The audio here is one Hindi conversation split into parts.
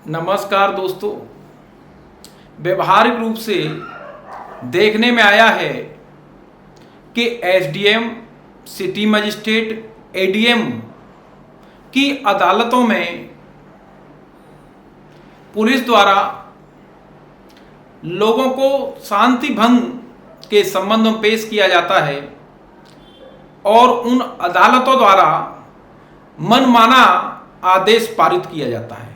नमस्कार दोस्तों। व्यवहारिक रूप से देखने में आया है कि एसडीएम, सिटी मजिस्ट्रेट, एडीएम की अदालतों में पुलिस द्वारा लोगों को शांति भंग के संबंध में पेश किया जाता है और उन अदालतों द्वारा मनमाना आदेश पारित किया जाता है।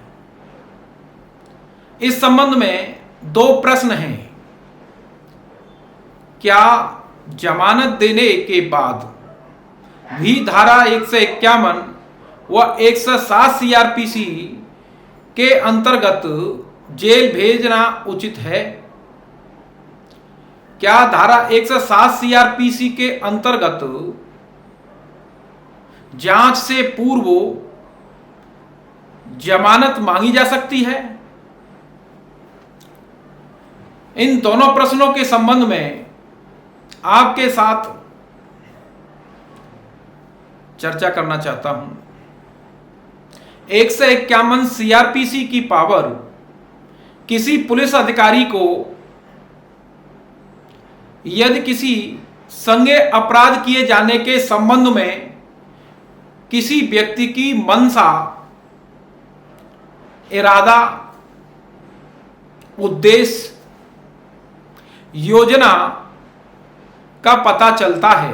इस संबंध में दो प्रश्न हैं। क्या जमानत देने के बाद भी धारा 151 व 107 सीआरपीसी के अंतर्गत जेल भेजना उचित है? क्या धारा 107 सीआरपीसी के अंतर्गत जांच से पूर्व जमानत मांगी जा सकती है? इन दोनों प्रश्नों के संबंध में आपके साथ चर्चा करना चाहता हूं। 151 सीआरपीसी की पावर किसी पुलिस अधिकारी को यदि किसी संज्ञेय अपराध किए जाने के संबंध में किसी व्यक्ति की मंशा, इरादा, उद्देश्य, योजना का पता चलता है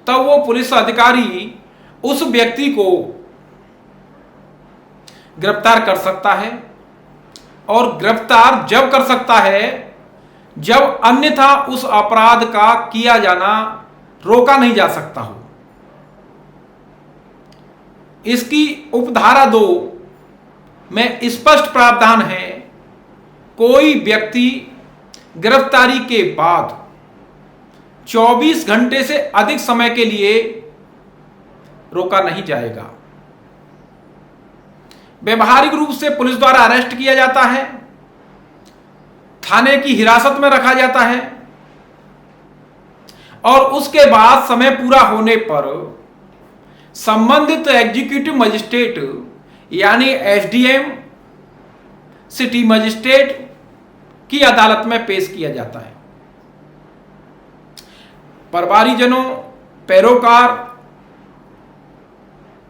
तब वो पुलिस अधिकारी उस व्यक्ति को गिरफ्तार कर सकता है। और गिरफ्तार जब कर सकता है जब अन्यथा उस अपराध का किया जाना रोका नहीं जा सकता हो। इसकी उपधारा 2 में स्पष्ट प्रावधान है, कोई व्यक्ति गिरफ्तारी के बाद 24 घंटे से अधिक समय के लिए रोका नहीं जाएगा। व्यवहारिक रूप से पुलिस द्वारा अरेस्ट किया जाता है, थाने की हिरासत में रखा जाता है और उसके बाद समय पूरा होने पर संबंधित एग्जीक्यूटिव मजिस्ट्रेट यानी एसडीएम, सिटी मजिस्ट्रेट की अदालत में पेश किया जाता है। परिवारीजनों, पैरोकार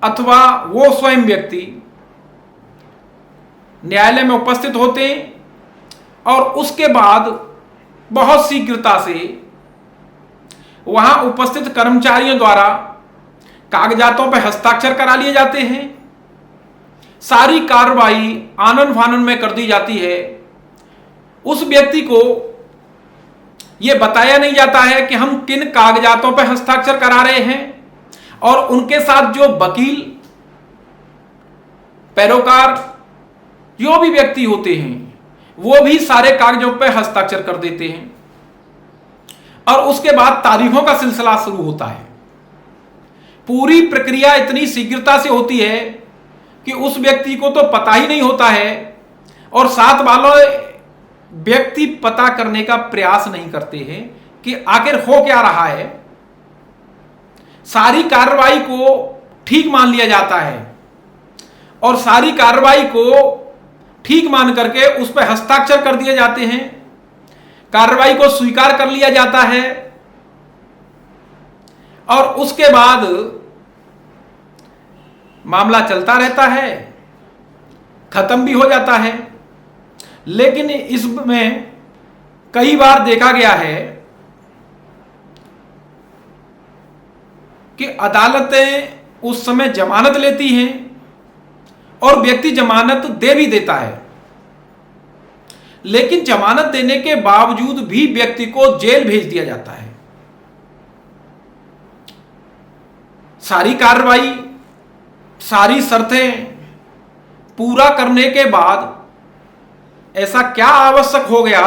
अथवा वो स्वयं व्यक्ति न्यायालय में उपस्थित होते हैं और उसके बाद बहुत शीघ्रता से वहां उपस्थित कर्मचारियों द्वारा कागजातों पर हस्ताक्षर करा लिए जाते हैं। सारी कार्रवाई आनन फानन में कर दी जाती है। उस व्यक्ति को यह बताया नहीं जाता है कि हम किन कागजातों पर हस्ताक्षर करा रहे हैं और उनके साथ जो वकील, पैरोकार, जो भी व्यक्ति होते हैं वो भी सारे कागजों पर हस्ताक्षर कर देते हैं और उसके बाद तारीखों का सिलसिला शुरू होता है। पूरी प्रक्रिया इतनी शीघ्रता से होती है कि उस व्यक्ति को तो पता ही नहीं होता है और साथ वालों व्यक्ति पता करने का प्रयास नहीं करते हैं कि आखिर हो क्या रहा है। सारी कार्रवाई को ठीक मान लिया जाता है और सारी कार्रवाई को ठीक मान करके उस पर हस्ताक्षर कर दिए जाते हैं। कार्रवाई को स्वीकार कर लिया जाता है और उसके बाद मामला चलता रहता है, खत्म भी हो जाता है। लेकिन इसमें कई बार देखा गया है कि अदालतें उस समय जमानत लेती हैं और व्यक्ति जमानत दे भी देता है, लेकिन जमानत देने के बावजूद भी व्यक्ति को जेल भेज दिया जाता है। सारी कार्रवाई, सारी शर्तें पूरा करने के बाद ऐसा क्या आवश्यक हो गया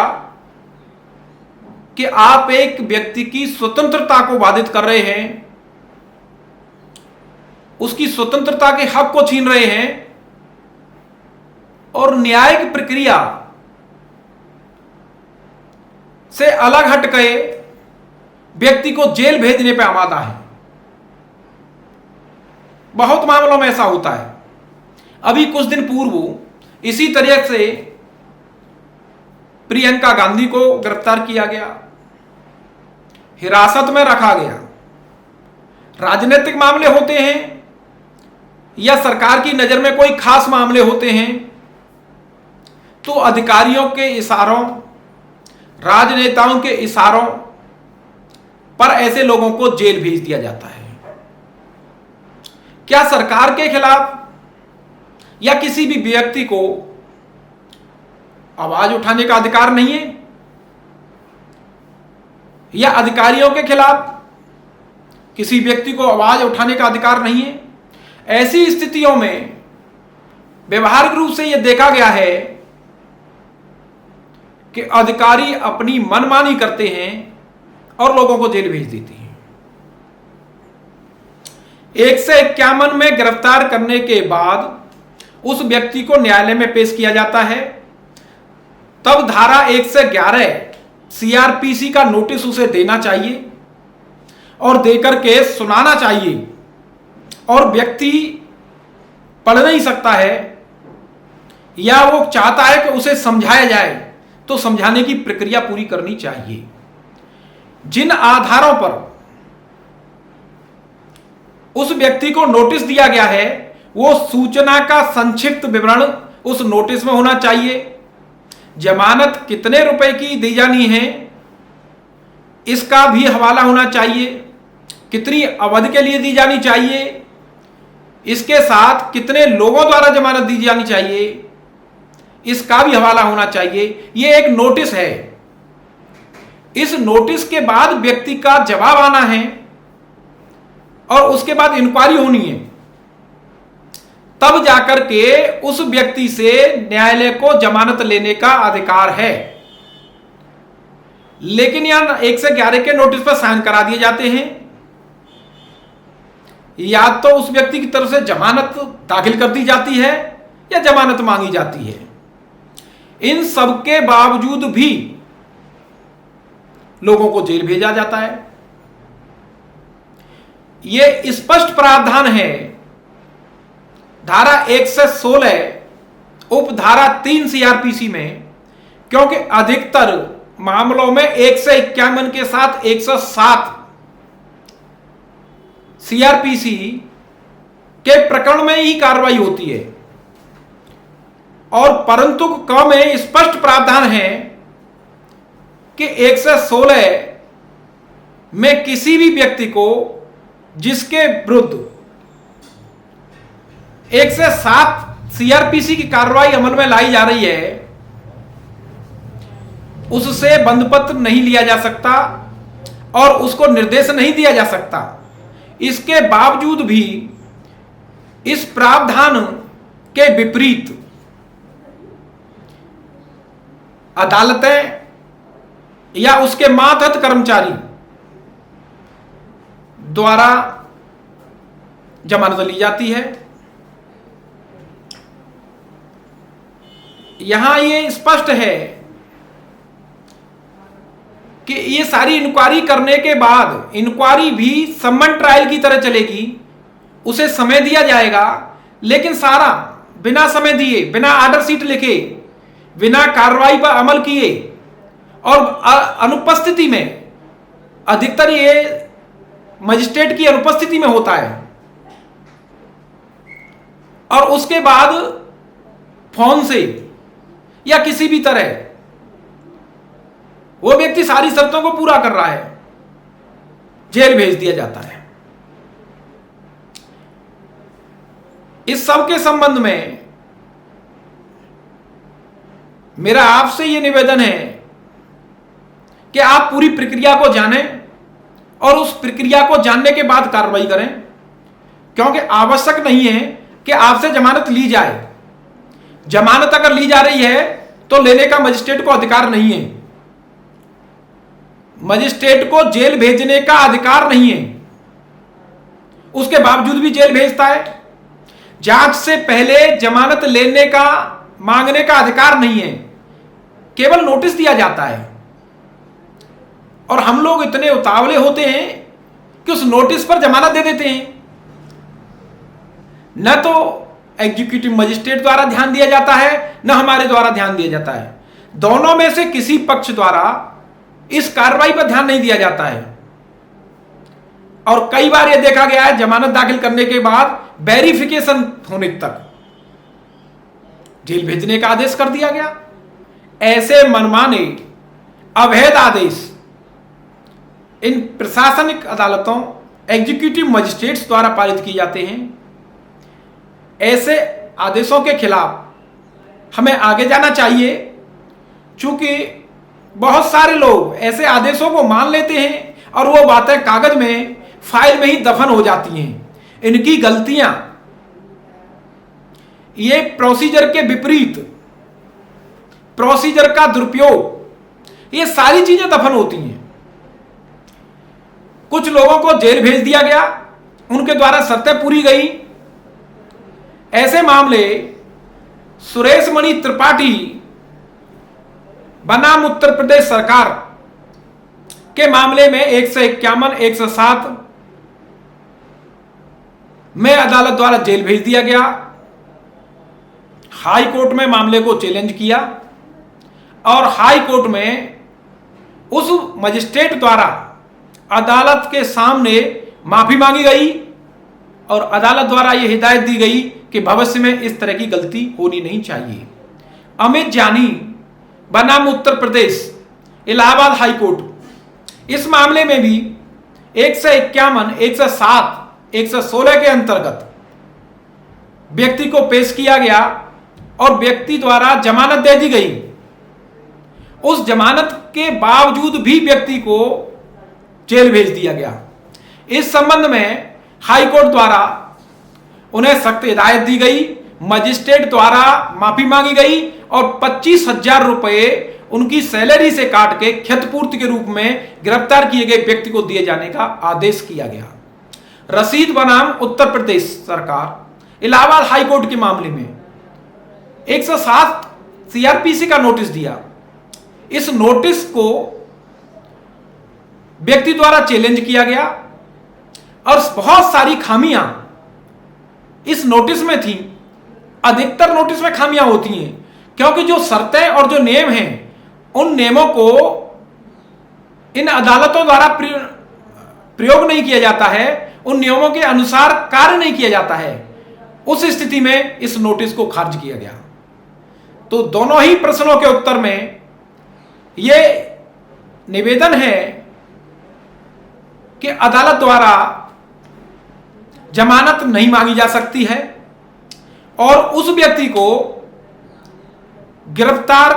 कि आप एक व्यक्ति की स्वतंत्रता को बाधित कर रहे हैं, उसकी स्वतंत्रता के हक को छीन रहे हैं और न्यायिक प्रक्रिया से अलग हट गए व्यक्ति को जेल भेजने पर आमादा है। बहुत मामलों में ऐसा होता है। अभी कुछ दिन पूर्व इसी तरह से प्रियंका गांधी को गिरफ्तार किया गया, हिरासत में रखा गया। राजनीतिक मामले होते हैं या सरकार की नजर में कोई खास मामले होते हैं तो अधिकारियों के इशारों, राजनेताओं के इशारों पर ऐसे लोगों को जेल भेज दिया जाता है। क्या सरकार के खिलाफ या किसी भी व्यक्ति को आवाज उठाने का अधिकार नहीं है? या अधिकारियों के खिलाफ किसी व्यक्ति को आवाज उठाने का अधिकार नहीं है? ऐसी स्थितियों में व्यवहारिक रूप से यह देखा गया है कि अधिकारी अपनी मनमानी करते हैं और लोगों को जेल भेज देते हैं। 151 में गिरफ्तार करने के बाद उस व्यक्ति को न्यायालय में पेश किया जाता है, तब धारा 111 सीआरपीसी का नोटिस उसे देना चाहिए और देकर के सुनाना चाहिए। और व्यक्ति पढ़ नहीं सकता है या वो चाहता है कि उसे समझाया जाए तो समझाने की प्रक्रिया पूरी करनी चाहिए। जिन आधारों पर उस व्यक्ति को नोटिस दिया गया है वो सूचना का संक्षिप्त विवरण उस नोटिस में होना चाहिए। जमानत कितने रुपए की दी जानी है इसका भी हवाला होना चाहिए, कितनी अवधि के लिए दी जानी चाहिए, इसके साथ कितने लोगों द्वारा जमानत दी जानी चाहिए इसका भी हवाला होना चाहिए। यह एक नोटिस है। इस नोटिस के बाद व्यक्ति का जवाब आना है और उसके बाद इंक्वायरी होनी है, तब जाकर के उस व्यक्ति से न्यायालय को जमानत लेने का अधिकार है। लेकिन यहां 111 के नोटिस पर साइन करा दिए जाते हैं, या तो उस व्यक्ति की तरफ से जमानत दाखिल कर दी जाती है या जमानत मांगी जाती है। इन सब के बावजूद भी लोगों को जेल भेजा जाता है। यह स्पष्ट प्रावधान है धारा 116 उपधारा 3 सीआरपीसी में, क्योंकि अधिकतर मामलों में 151 के साथ 107 सीआरपीसी के प्रकरण में ही कार्रवाई होती है। और परंतु क में स्पष्ट प्रावधान है कि 116 में किसी भी व्यक्ति को जिसके विरुद्ध 107 सीआरपीसी की कार्रवाई अमल में लाई जा रही है उससे बंधपत्र नहीं लिया जा सकता और उसको निर्देश नहीं दिया जा सकता। इसके बावजूद भी इस प्रावधान के विपरीत अदालतें या उसके मातहत कर्मचारी द्वारा जमानत ली जाती है। यहां यह स्पष्ट है कि ये सारी इंक्वायरी करने के बाद इंक्वायरी भी समन ट्रायल की तरह चलेगी, उसे समय दिया जाएगा, लेकिन सारा बिना समय दिए, बिना ऑर्डर शीट लिखे, बिना कार्रवाई पर अमल किए और अनुपस्थिति में, अधिकतर ये मजिस्ट्रेट की अनुपस्थिति में होता है। और उसके बाद फोन से या किसी भी तरह वो व्यक्ति सारी शर्तों को पूरा कर रहा है, जेल भेज दिया जाता है। इस सब के संबंध में मेरा आपसे यह निवेदन है कि आप पूरी प्रक्रिया को जानें और उस प्रक्रिया को जानने के बाद कार्रवाई करें, क्योंकि आवश्यक नहीं है कि आपसे जमानत ली जाए। जमानत अगर ली जा रही है तो लेने का मजिस्ट्रेट को अधिकार नहीं है, मजिस्ट्रेट को जेल भेजने का अधिकार नहीं है, उसके बावजूद भी जेल भेजता है। जांच से पहले जमानत लेने का, मांगने का अधिकार नहीं है, केवल नोटिस दिया जाता है। और हम लोग इतने उतावले होते हैं कि उस नोटिस पर जमानत दे देते हैं। न तो एग्जीक्यूटिव मजिस्ट्रेट द्वारा ध्यान दिया जाता है, न हमारे द्वारा ध्यान दिया जाता है। दोनों में से किसी पक्ष द्वारा इस कार्रवाई पर ध्यान नहीं दिया जाता है। और कई बार यह देखा गया है, जमानत दाखिल करने के बाद वेरिफिकेशन होने तक जेल भेजने का आदेश कर दिया गया। ऐसे मनमाने अवैध आदेश इन प्रशासनिक अदालतों, एग्जीक्यूटिव मजिस्ट्रेट्स द्वारा पारित किए जाते हैं। ऐसे आदेशों के खिलाफ हमें आगे जाना चाहिए, क्योंकि बहुत सारे लोग ऐसे आदेशों को मान लेते हैं और वो बातें कागज में, फाइल में ही दफन हो जाती हैं। इनकी गलतियां, ये प्रोसीजर के विपरीत, प्रोसीजर का दुरुपयोग, ये सारी चीजें दफन होती हैं। कुछ लोगों को जेल भेज दिया गया, उनके द्वारा शर्तें पूरी गई। ऐसे मामले सुरेश मणि त्रिपाठी बनाम उत्तर प्रदेश सरकार के मामले में 151, 107 में अदालत द्वारा जेल भेज दिया गया। हाई कोर्ट में मामले को चैलेंज किया और हाई कोर्ट में उस मजिस्ट्रेट द्वारा अदालत के सामने माफी मांगी गई और अदालत द्वारा यह हिदायत दी गई कि भविष्य में इस तरह की गलती होनी नहीं चाहिए। अमित जानी बनाम उत्तर प्रदेश इलाहाबाद हाई कोर्ट, इस मामले में भी 151, 107, 116 के अंतर्गत व्यक्ति को पेश किया गया और व्यक्ति द्वारा जमानत दे दी गई। उस जमानत के बावजूद भी व्यक्ति को जेल भेज दिया गया। इस संबंध में हाई कोर्ट द्वारा उन्हें सख्त हिदायत दी गई, मजिस्ट्रेट द्वारा माफी मांगी गई और 25,000 रुपए उनकी सैलरी से काट के क्षतिपूर्ति के रूप में गिरफ्तार किए गए व्यक्ति को दिए जाने का आदेश किया गया। रशीद बनाम उत्तर प्रदेश सरकार इलाहाबाद हाई कोर्ट के मामले में 107 सीआरपीसी का नोटिस दिया। इस नोटिस को व्यक्ति द्वारा चैलेंज किया गया और बहुत सारी खामियां इस नोटिस में थी। अधिकतर नोटिस में खामियां होती हैं क्योंकि जो शर्तें और जो नियम हैं, उन नियमों को इन अदालतों द्वारा प्रयोग नहीं किया जाता है, उन नियमों के अनुसार कार्य नहीं किया जाता है। उस स्थिति में इस नोटिस को खारिज किया गया। तो दोनों ही प्रश्नों के उत्तर में यह निवेदन है कि अदालत द्वारा जमानत नहीं मांगी जा सकती है और उस व्यक्ति को, गिरफ्तार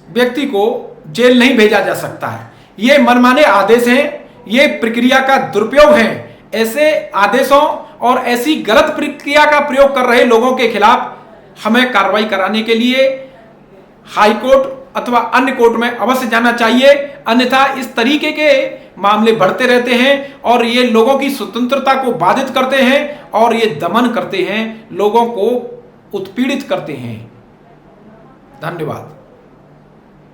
व्यक्ति को जेल नहीं भेजा जा सकता है। ये मनमाने आदेश हैं, ये प्रक्रिया का दुरुपयोग है। ऐसे आदेशों और ऐसी गलत प्रक्रिया का प्रयोग कर रहे लोगों के खिलाफ हमें कार्रवाई कराने के लिए हाई कोर्ट अथवा अन्य कोर्ट में अवश्य जाना चाहिए। अन्यथा इस तरीके के मामले बढ़ते रहते हैं और ये लोगों की स्वतंत्रता को बाधित करते हैं और ये दमन करते हैं, लोगों को उत्पीड़ित करते हैं। धन्यवाद।